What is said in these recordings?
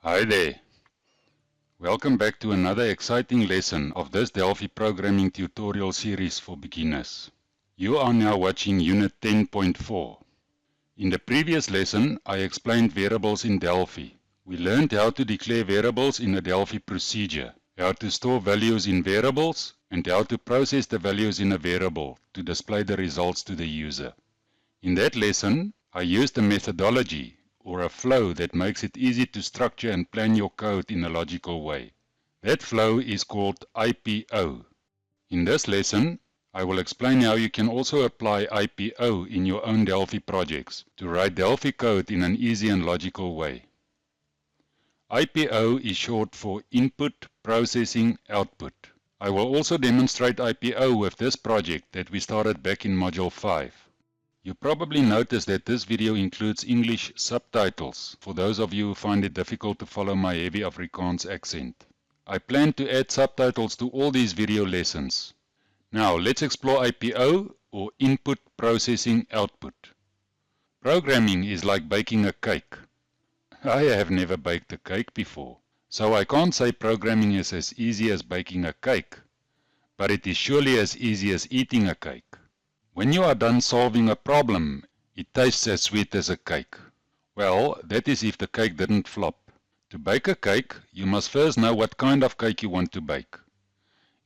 Hi there. Welcome back to another exciting lesson of this Delphi Programming Tutorial series for beginners. You are now watching Unit 10.4. In the previous lesson, I explained variables in Delphi. We learned how to declare variables in a Delphi procedure, how to store values in variables, and how to process the values in a variable to display the results to the user. In that lesson, I used a methodology or a flow that makes it easy to structure and plan your code in a logical way. That flow is called IPO. In this lesson, I will explain how you can also apply IPO in your own Delphi projects to write Delphi code in an easy and logical way. IPO is short for Input, Processing, Output. I will also demonstrate IPO with this project that we started back in Module 5. You probably noticed that this video includes English subtitles for those of you who find it difficult to follow my heavy Afrikaans accent. I plan to add subtitles to all these video lessons. Now let's explore IPO, or Input, Processing, Output. Programming is like baking a cake. I have never baked a cake before, so I can't say programming is as easy as baking a cake, but it is surely as easy as eating a cake. When you are done solving a problem, it tastes as sweet as a cake. Well, that is if the cake didn't flop. To bake a cake, you must first know what kind of cake you want to bake.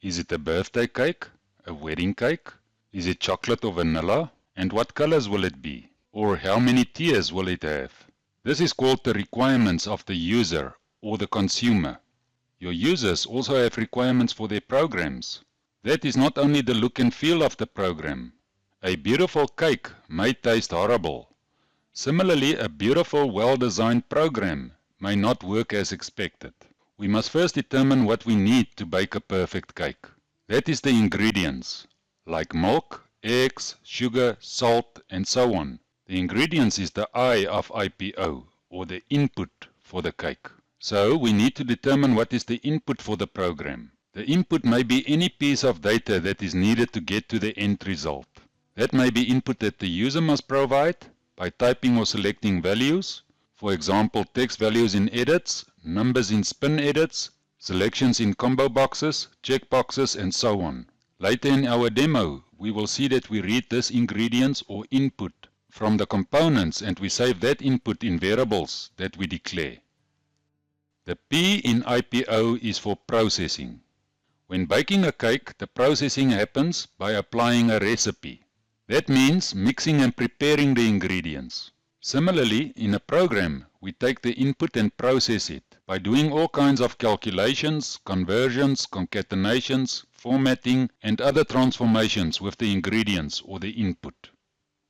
Is it a birthday cake? A wedding cake? Is it chocolate or vanilla? And what colors will it be? Or how many tiers will it have? This is called the requirements of the user or the consumer. Your users also have requirements for their programs. That is not only the look and feel of the program. A beautiful cake may taste horrible. Similarly, a beautiful, well-designed program may not work as expected. We must first determine what we need to bake a perfect cake. That is the ingredients, like milk, eggs, sugar, salt, and so on. The ingredients is the I of IPO, or the input for the cake. So we need to determine what is the input for the program. The input may be any piece of data that is needed to get to the end result. That may be input that the user must provide by typing or selecting values, for example text values in edits, numbers in spin edits, selections in combo boxes, checkboxes, and so on. Later in our demo, we will see that we read this ingredients or input from the components and we save that input in variables that we declare. The P in IPO is for processing. When baking a cake, the processing happens by applying a recipe. That means mixing and preparing the ingredients. Similarly, in a program, we take the input and process it by doing all kinds of calculations, conversions, concatenations, formatting, and other transformations with the ingredients or the input.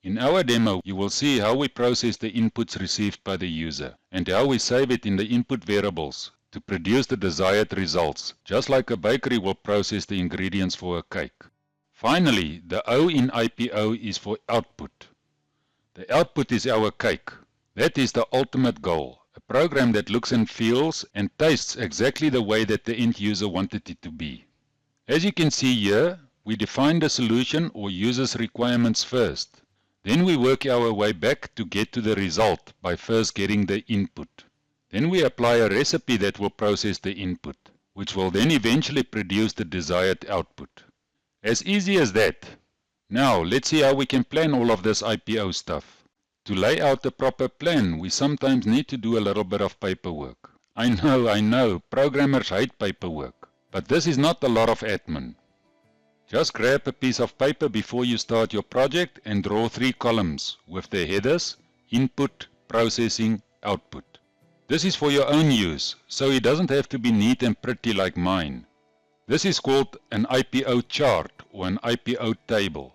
In our demo, you will see how we process the inputs received by the user and how we save it in the input variables to produce the desired results, just like a bakery will process the ingredients for a cake. Finally, the O in IPO is for output. The output is our cake. That is the ultimate goal, a program that looks and feels and tastes exactly the way that the end user wanted it to be. As you can see here, we define the solution or user's requirements first. Then we work our way back to get to the result by first getting the input. Then we apply a recipe that will process the input, which will then eventually produce the desired output. As easy as that. Now, let's see how we can plan all of this IPO stuff. To lay out the proper plan, we sometimes need to do a little bit of paperwork. I know, programmers hate paperwork. But this is not a lot of admin. Just grab a piece of paper before you start your project and draw 3 columns with the headers, input, processing, output. This is for your own use, so it doesn't have to be neat and pretty like mine. This is called an IPO chart or an IPO table.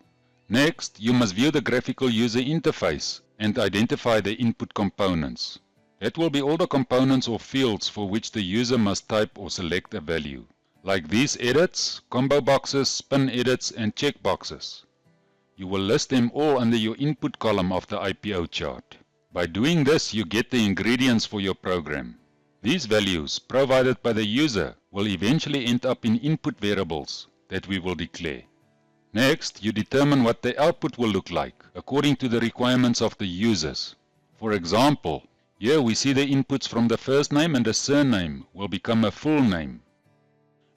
Next, you must view the graphical user interface and identify the input components. That will be all the components or fields for which the user must type or select a value, like these edits, combo boxes, spin edits, and checkboxes. You will list them all under your input column of the IPO chart. By doing this, you get the ingredients for your program. These values, provided by the user, will eventually end up in input variables that we will declare. Next, you determine what the output will look like according to the requirements of the users. For example, Here we see the inputs from the first name and the surname will become a full name.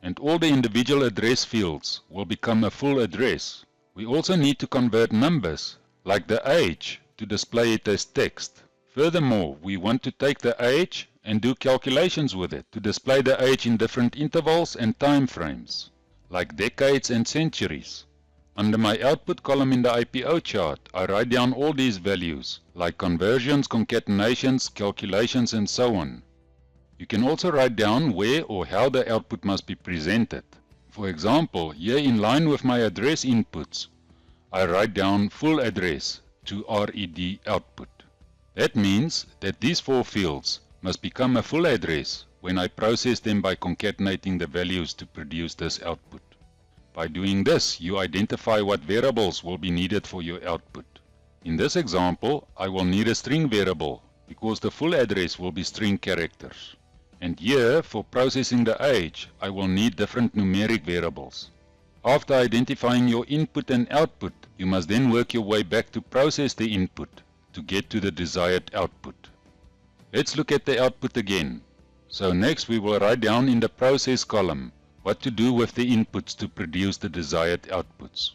And all the individual address fields will become a full address. We also need to convert numbers, like the age, to display it as text. Furthermore, we want to take the age and do calculations with it to display the age in different intervals and time frames, like decades and centuries. Under my output column in the IPO chart, I write down all these values, like conversions, concatenations, calculations, and so on. You can also write down where or how the output must be presented. For example, here in line with my address inputs, I write down full address to RED output. That means that these four fields must become a full address when I process them by concatenating the values to produce this output. By doing this, you identify what variables will be needed for your output. In this example, I will need a string variable because the full address will be string characters. And here, for processing the age, I will need different numeric variables. After identifying your input and output, you must then work your way back to process the input to get to the desired output. Let's look at the output again. So next we will write down in the process column what to do with the inputs to produce the desired outputs.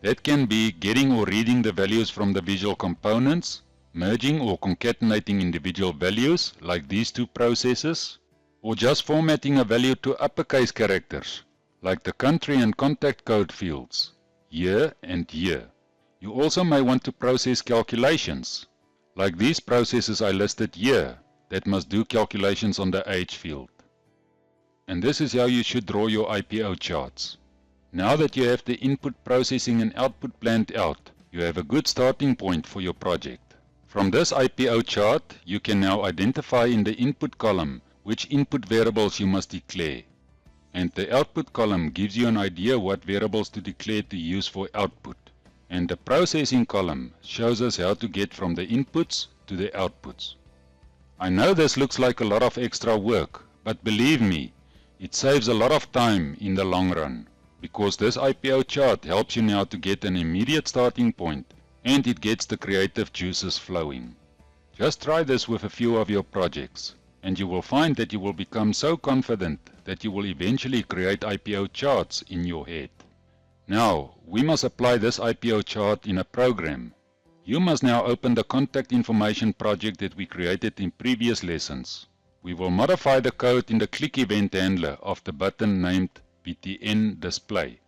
That can be getting or reading the values from the visual components, merging or concatenating individual values like these two processes, or just formatting a value to uppercase characters like the country and contact code fields, year and year. You also may want to process calculations, like these processes I listed here, that must do calculations on the age field. And this is how you should draw your IPO charts. Now that you have the input processing and output planned out, you have a good starting point for your project. From this IPO chart, you can now identify in the input column which input variables you must declare. And the output column gives you an idea what variables to declare to use for output. And the processing column shows us how to get from the inputs to the outputs. I know this looks like a lot of extra work, but believe me, it saves a lot of time in the long run, because this IPO chart helps you now to get an immediate starting point, and it gets the creative juices flowing. Just try this with a few of your projects, and you will find that you will become so confident that you will eventually create IPO charts in your head. Now, we must apply this IPO chart in a program. You must now open the contact information project that we created in previous lessons. We will modify the code in the click event handler of the button named BTN display.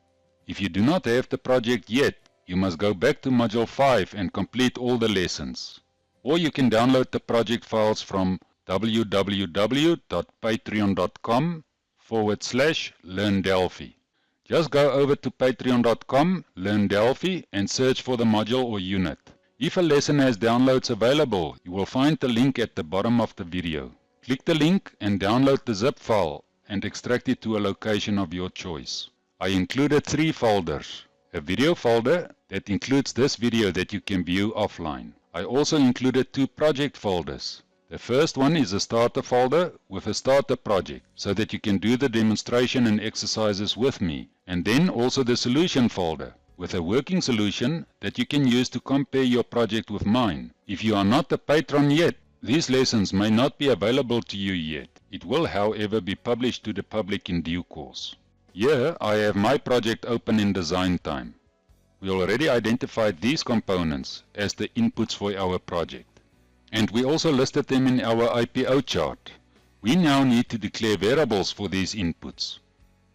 If you do not have the project yet, you must go back to Module 5 and complete all the lessons. Or you can download the project files from www.patreon.com/LearnDelphi. Just go over to patreon.com/LearnDelphi and search for the module or unit. If a lesson has downloads available, you will find the link at the bottom of the video. Click the link and download the zip file and extract it to a location of your choice. I included 3 folders. A video folder that includes this video that you can view offline. I also included 2 project folders. The first one is a starter folder with a starter project so that you can do the demonstration and exercises with me. And then also the solution folder with a working solution that you can use to compare your project with mine. If you are not a patron yet, these lessons may not be available to you yet. It will, however, be published to the public in due course. Here I have my project open in design time. We already identified these components as the inputs for our project. And we also listed them in our IPO chart. We now need to declare variables for these inputs.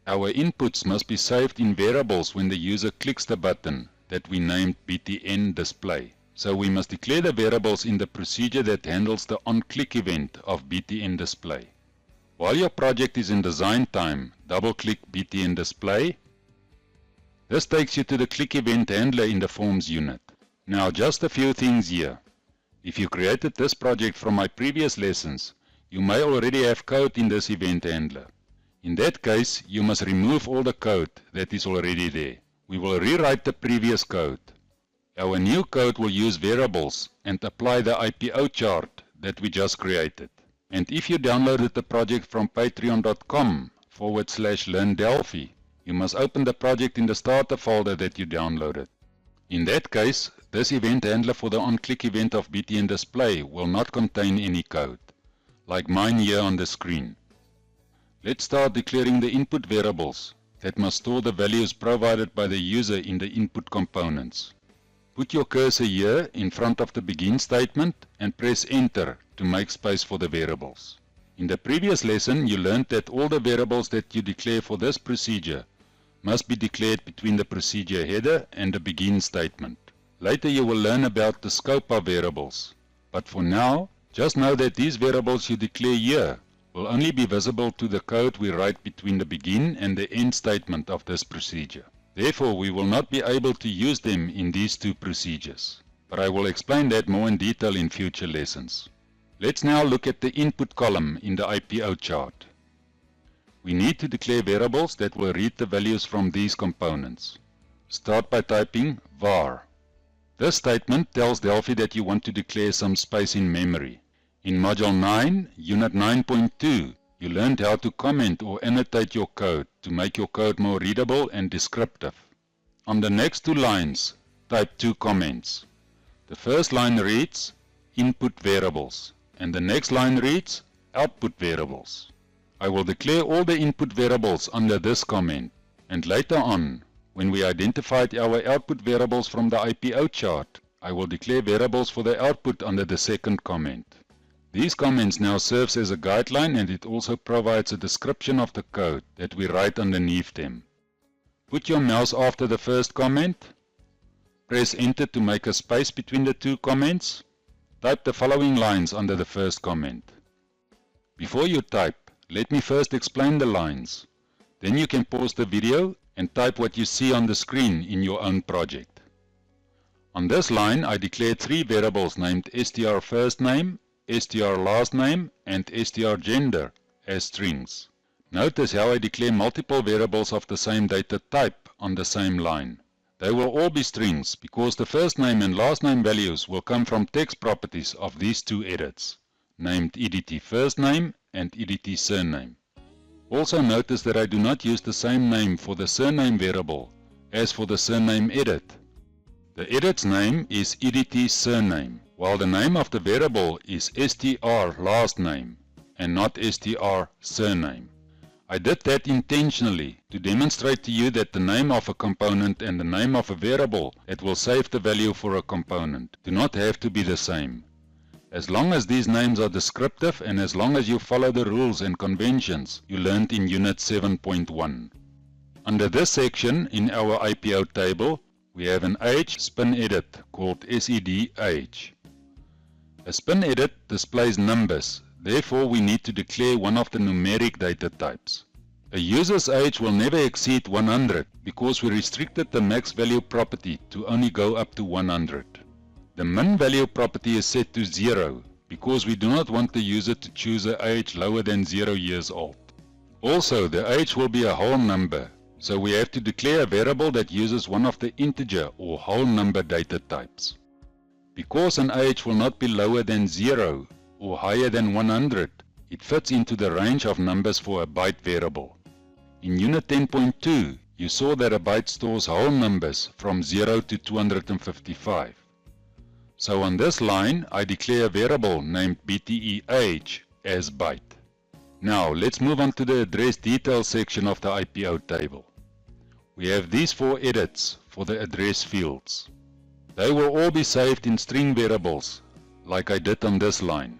Our inputs must be saved in variables when the user clicks the button that we named BTN display. So we must declare the variables in the procedure that handles the onClick event of BTN display. While your project is in design time, double-click BTN display. This takes you to the click event handler in the forms unit. Now just a few things here. If you created this project from my previous lessons, you may already have code in this event handler. In that case, you must remove all the code that is already there. We will rewrite the previous code. Our new code will use variables and apply the IPO chart that we just created. And if you downloaded the project from patreon.com/LearnDelphi, you must open the project in the starter folder that you downloaded. In that case, this event handler for the onClick event of BTN display will not contain any code, like mine here on the screen. Let's start declaring the input variables that must store the values provided by the user in the input components. Put your cursor here in front of the begin statement and press enter to make space for the variables. In the previous lesson, you learned that all the variables that you declare for this procedure must be declared between the procedure header and the begin statement. Later you will learn about the scope of variables, but for now, just know that these variables you declare here will only be visible to the code we write between the begin and the end statement of this procedure. Therefore, we will not be able to use them in these two procedures, but I will explain that more in detail in future lessons. Let's now look at the input column in the IPO chart. We need to declare variables that will read the values from these components. Start by typing var. This statement tells Delphi that you want to declare some space in memory. In Module 9, Unit 9.2, you learned how to comment or annotate your code to make your code more readable and descriptive. On the next two lines, type two comments. The first line reads input variables, and the next line reads output variables. I will declare all the input variables under this comment, and later on, when we identified our output variables from the IPO chart, I will declare variables for the output under the second comment. These comments now serves as a guideline, and it also provides a description of the code that we write underneath them. Put your mouse after the first comment, press enter to make a space between the two comments. Type the following lines under the first comment. Before you type, let me first explain the lines. Then you can pause the video and type what you see on the screen in your own project. On this line, I declared three variables named str first name, str last name, and str gender as strings. Notice how I declare multiple variables of the same data type on the same line. They will all be strings because the first name and last name values will come from text properties of these two edits, named edt first name and edt surname. Also notice that I do not use the same name for the surname variable as for the surname edit. The edit's name is edt surname, while the name of the variable is str last name and not str surname. I did that intentionally to demonstrate to you that the name of a component and the name of a variable that will save the value for a component do not have to be the same. As long as these names are descriptive and as long as you follow the rules and conventions you learned in Unit 7.1. Under this section in our IPO table, we have an age spin edit called sedAge. A spin edit displays numbers. Therefore, we need to declare one of the numeric data types. A user's age will never exceed 100 because we restricted the max value property to only go up to 100. The min value property is set to 0 because we do not want the user to choose an age lower than 0 years old. Also, the age will be a whole number, so we have to declare a variable that uses one of the integer or whole number data types. Because an age will not be lower than 0, or higher than 100, it fits into the range of numbers for a byte variable. In Unit 10.2, you saw that a byte stores whole numbers from 0 to 255. So on this line, I declare a variable named bteAge as byte. Now let's move on to the address details section of the IPO table. We have these four edits for the address fields. They will all be saved in string variables, like I did on this line.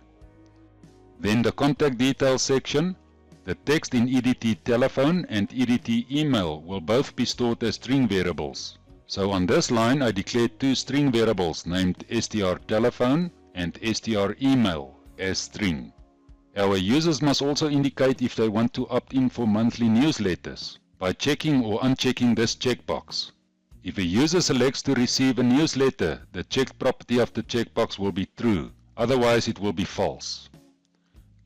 Then the contact details section, the text in edt telephone and edt email will both be stored as string variables. So on this line I declared two string variables named str telephone and str email as string. Our users must also indicate if they want to opt in for monthly newsletters by checking or unchecking this checkbox. If a user selects to receive a newsletter, the checked property of the checkbox will be true, otherwise it will be false.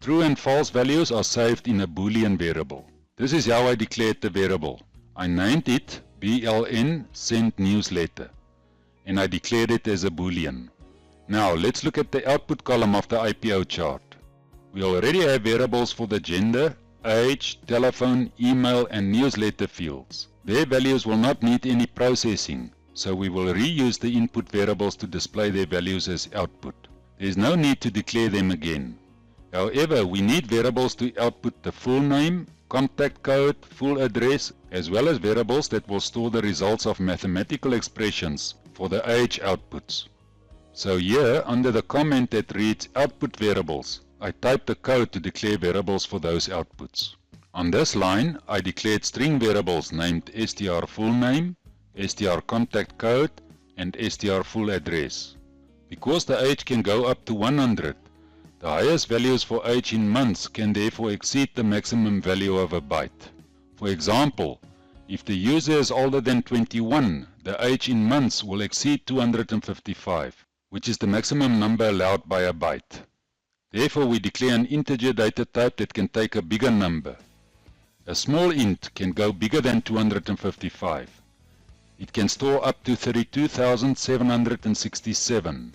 True and false values are saved in a Boolean variable. This is how I declared the variable. I named it bln send newsletter, and I declared it as a Boolean. Now let's look at the output column of the IPO chart. We already have variables for the gender, age, telephone, email and newsletter fields. Their values will not need any processing so we will reuse the input variables to display their values as output. There is no need to declare them again. However, we need variables to output the full name, contact code, full address, as well as variables that will store the results of mathematical expressions for the age outputs. So here, under the comment that reads output variables, I type the code to declare variables for those outputs. On this line, I declared string variables named str full name, str contact code, and str full address. Because the age can go up to 100, the highest values for age in months can therefore exceed the maximum value of a byte. For example, if the user is older than 21, the age in months will exceed 255, which is the maximum number allowed by a byte. Therefore, we declare an integer data type that can take a bigger number. A small int can go bigger than 255. It can store up to 32,767.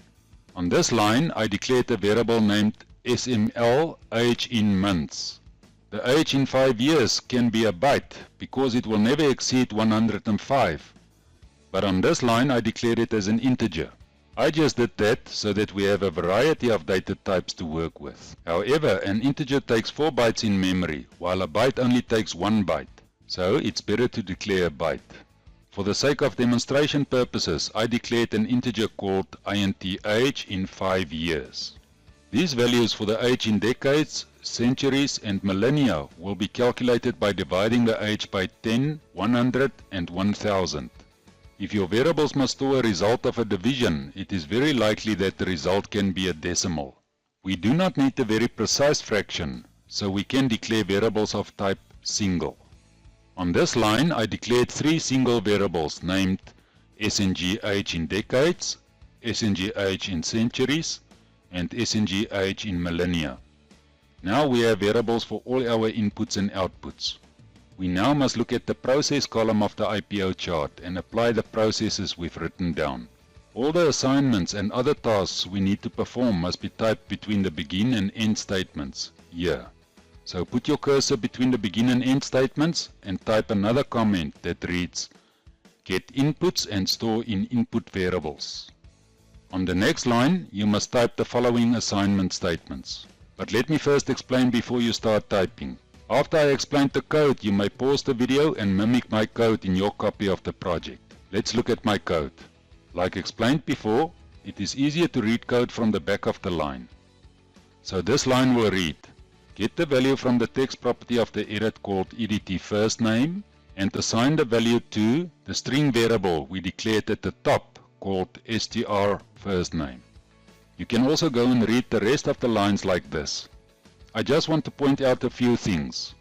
On this line, I declared a variable named SML age in months. The age in 5 years can be a byte because it will never exceed 105. But on this line, I declared it as an integer. I just did that so that we have a variety of data types to work with. However, an integer takes 4 bytes in memory, while a byte only takes 1 byte. So it's better to declare a byte. For the sake of demonstration purposes, I declared an integer called int age in 5 years. These values for the age in decades, centuries and millennia will be calculated by dividing the age by 10, 100 and 1000. If your variables must store a result of a division, it is very likely that the result can be a decimal. We do not need a very precise fraction, so we can declare variables of type single. On this line, I declared 3 single variables named SNG-age in decades, SNG-age in centuries, and SNG-age in millennia. Now we have variables for all our inputs and outputs. We now must look at the process column of the IPO chart and apply the processes we've written down. All the assignments and other tasks we need to perform must be typed between the begin and end statements here. So put your cursor between the begin and end statements and type another comment that reads, get inputs and store in input variables. On the next line, you must type the following assignment statements. But let me first explain before you start typing. After I explain the code, you may pause the video and mimic my code in your copy of the project. Let's look at my code. Like explained before, it is easier to read code from the back of the line. So this line will read, get the value from the text property of the edit called edt first name and assign the value to the string variable we declared at the top called str first name. You can also go and read the rest of the lines like this. I just want to point out a few things.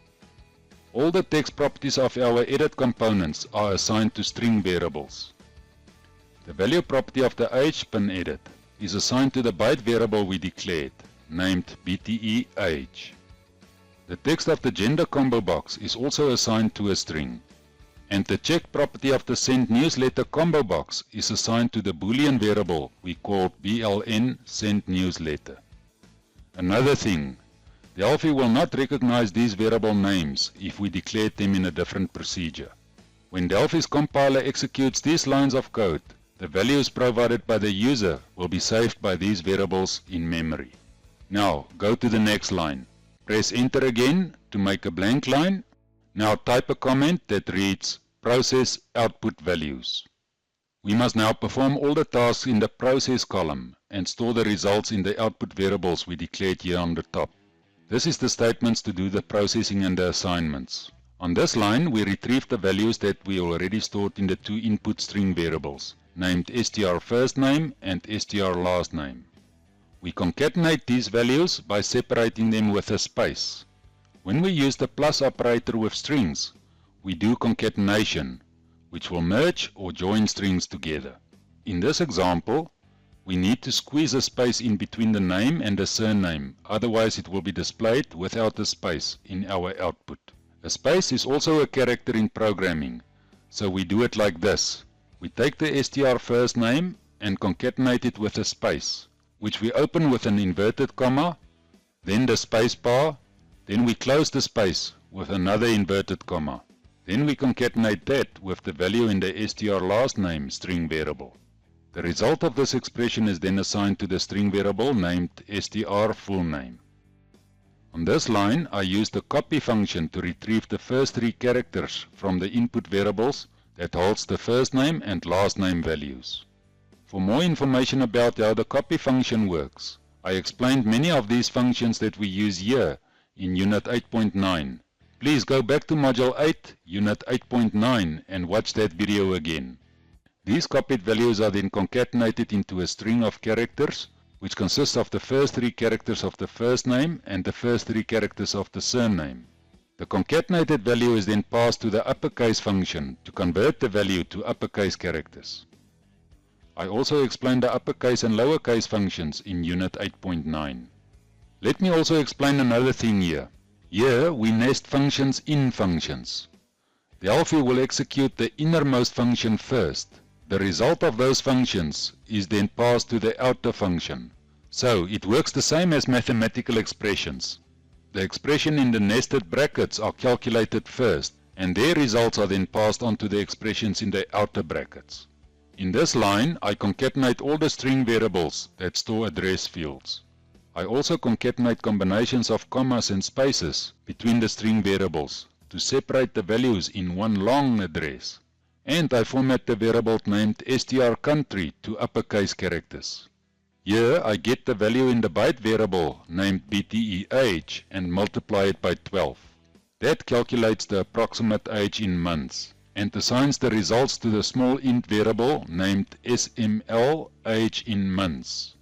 All the text properties of our edit components are assigned to string variables. The value property of the age pin edit is assigned to the byte variable we declared, named bte age. The text of the gender combo box is also assigned to a string. And the check property of the send newsletter combo box is assigned to the boolean variable we called bln send newsletter. Another thing, Delphi will not recognize these variable names if we declared them in a different procedure. When Delphi's compiler executes these lines of code, the values provided by the user will be saved by these variables in memory. Now go to the next line. Press enter again to make a blank line. Now type a comment that reads process output values. We must now perform all the tasks in the process column and store the results in the output variables we declared here on the top. This is the statements to do the processing and the assignments. On this line, we retrieve the values that we already stored in the 2 input string variables, named str first name and str last name. We concatenate these values by separating them with a space. When we use the plus operator with strings, we do concatenation, which will merge or join strings together. In this example, we need to squeeze a space in between the name and the surname, otherwise it will be displayed without a space in our output. A space is also a character in programming, so we do it like this. We take the str first name and concatenate it with a space, which we open with an inverted comma, then the space bar, then we close the space with another inverted comma. Then we concatenate that with the value in the str last name string variable. The result of this expression is then assigned to the string variable named str full name. On this line, I use the copy function to retrieve the first 3 characters from the input variables that holds the first name and last name values. For more information about how the copy function works, I explained many of these functions that we use here in Unit 8.9. Please go back to Module 8, Unit 8.9 and watch that video again. These copied values are then concatenated into a string of characters which consists of the first 3 characters of the first name and the first 3 characters of the surname. The concatenated value is then passed to the uppercase function to convert the value to uppercase characters. I also explained the uppercase and lowercase functions in Unit 8.9. Let me also explain another thing here. Here we nest functions in functions. Delphi will execute the innermost function first. The result of those functions is then passed to the outer function. So it works the same as mathematical expressions. The expression in the nested brackets are calculated first, and their results are then passed on to the expressions in the outer brackets. In this line, I concatenate all the string variables that store address fields. I also concatenate combinations of commas and spaces between the string variables to separate the values in one long address. And I format the variable named strCountry to uppercase characters. Here I get the value in the byte variable named bte_age and multiply it by 12. That calculates the approximate age in months and assigns the results to the small int variable named sml_age in months.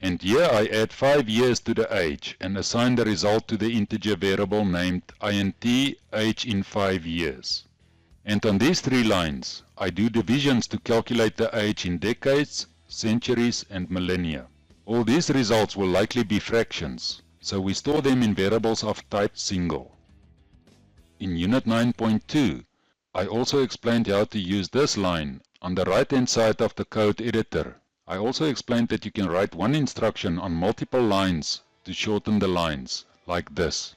And here I add 5 years to the age and assign the result to the integer variable named int_age in 5 years. And on these 3 lines, I do divisions to calculate the age in decades, centuries and millennia. All these results will likely be fractions, so we store them in variables of type single. In Unit 9.2, I also explained how to use this line on the right-hand side of the code editor. I also explained that you can write one instruction on multiple lines to shorten the lines, like this.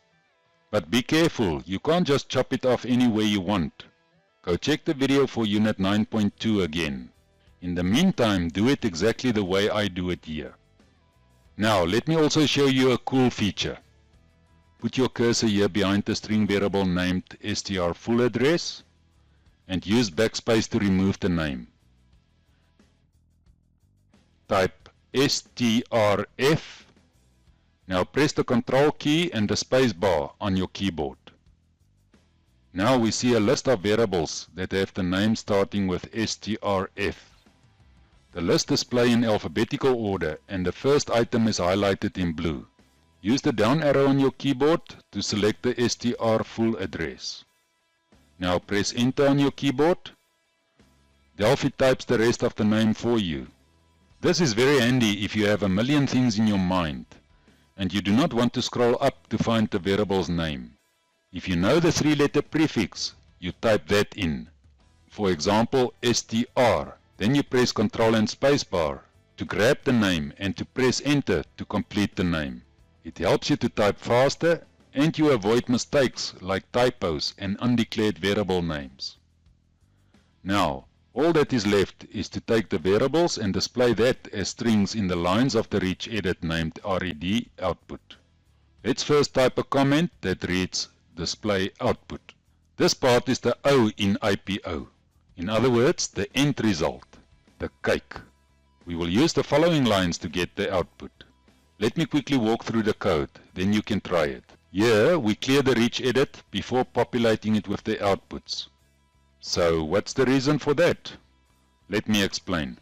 But be careful, you can't just chop it off any way you want. Go check the video for Unit 9.2 again. In the meantime, do it exactly the way I do it here. Now, let me also show you a cool feature. Put your cursor here behind the string variable named strFullAddress and use backspace to remove the name. Type strf. Now press the Control key and the space bar on your keyboard. Now we see a list of variables that have the name starting with strf. The list displays in alphabetical order and the first item is highlighted in blue. Use the down arrow on your keyboard to select the strFullAddress. Now press Enter on your keyboard. Delphi types the rest of the name for you. This is very handy if you have a million things in your mind and you do not want to scroll up to find the variable's name. If you know the 3-letter prefix, you type that in. For example, str. Then you press Ctrl and spacebar to grab the name and to press Enter to complete the name. It helps you to type faster and you avoid mistakes like typos and undeclared variable names. Now, all that is left is to take the variables and display that as strings in the lines of the rich edit named red output. Let's first type a comment that reads display output. This part is the O in IPO. In other words, the end result, the cake. We will use the following lines to get the output. Let me quickly walk through the code, then you can try it. Here we clear the rich edit before populating it with the outputs. So what's the reason for that? Let me explain.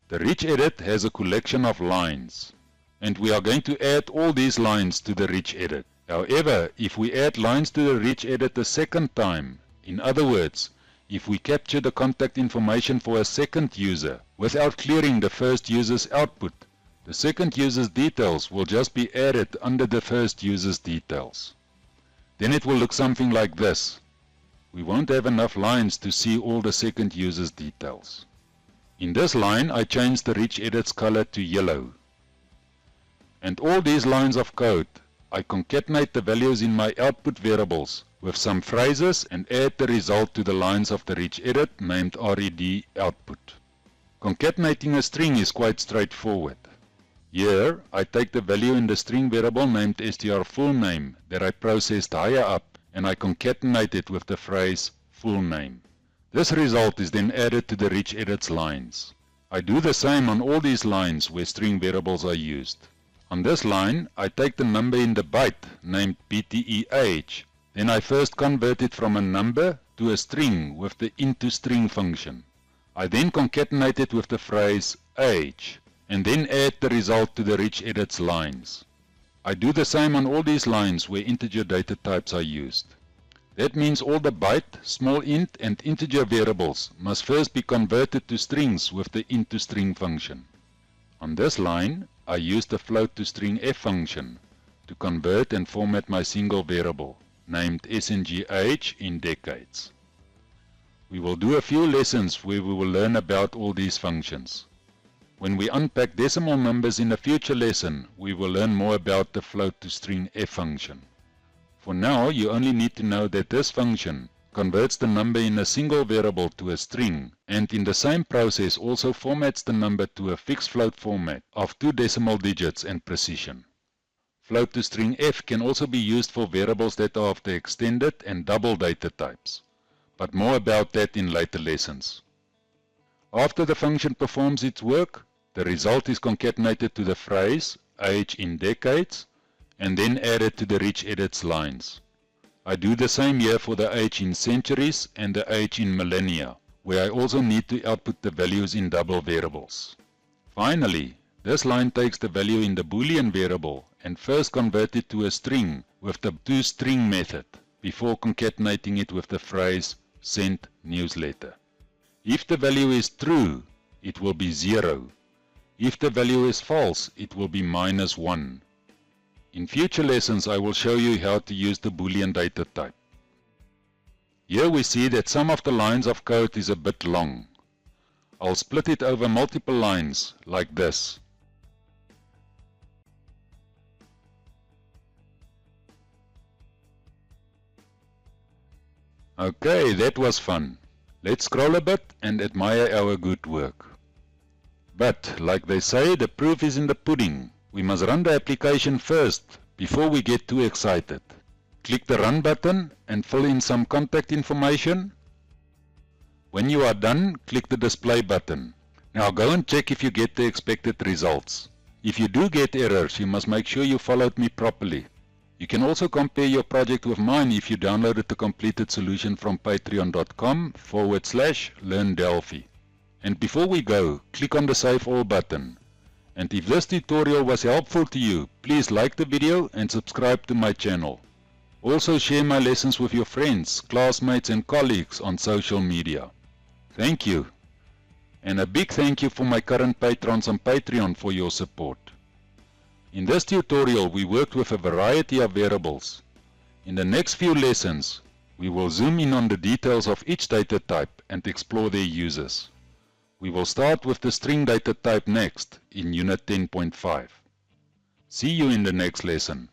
The rich edit has a collection of lines, and we are going to add all these lines to the rich edit. However, if we add lines to the rich edit a second time, in other words, if we capture the contact information for a second user without clearing the first user's output, the second user's details will just be added under the first user's details. Then it will look something like this. We won't have enough lines to see all the second user's details. In this line, I change the rich edit's color to yellow. And all these lines of code, I concatenate the values in my output variables with some phrases and add the result to the lines of the rich edit named red output. Concatenating a string is quite straightforward. Here, I take the value in the string variable named str fullname that I processed higher up and I concatenate it with the phrase fullname. This result is then added to the rich edits lines. I do the same on all these lines where string variables are used. On this line, I take the number in the byte named bteh, then I first convert it from a number to a string with the intoString function. I then concatenate it with the phrase age, and then add the result to the rich edits lines. I do the same on all these lines where integer data types are used. That means all the byte, small int and integer variables must first be converted to strings with the intoString function. On this line, I use the float to string f function to convert and format my single variable named sngh in decades. We will do a few lessons where we will learn about all these functions. When we unpack decimal numbers in a future lesson, we will learn more about the float to string f function. For now, you only need to know that this function converts the number in a single variable to a string, and in the same process also formats the number to a fixed float format of 2 decimal digits and precision. Float to string f can also be used for variables that are of the extended and double data types, but more about that in later lessons. After the function performs its work, the result is concatenated to the phrase age in decades and then added to the rich edits lines. I do the same here for the age in centuries and the age in millennia, where I also need to output the values in double variables. Finally, this line takes the value in the Boolean variable and first converts it to a string with the toString method before concatenating it with the phrase send newsletter. If the value is true, it will be 0. If the value is false, it will be -1. In future lessons, I will show you how to use the Boolean data type. Here we see that some of the lines of code is a bit long. I'll split it over multiple lines, like this. Okay, that was fun. Let's scroll a bit and admire our good work. But, like they say, the proof is in the pudding. We must run the application first, before we get too excited. Click the Run button and fill in some contact information. When you are done, click the Display button. Now go and check if you get the expected results. If you do get errors, you must make sure you followed me properly. You can also compare your project with mine if you downloaded the completed solution from patreon.com/LearnDelphi. And before we go, click on the Save All button. And if this tutorial was helpful to you, please like the video and subscribe to my channel. Also share my lessons with your friends, classmates and colleagues on social media. Thank you. And a big thank you for my current patrons on Patreon for your support. In this tutorial we worked with a variety of variables. In the next few lessons, we will zoom in on the details of each data type and explore their uses. We will start with the string data type next in Unit 10.5. See you in the next lesson.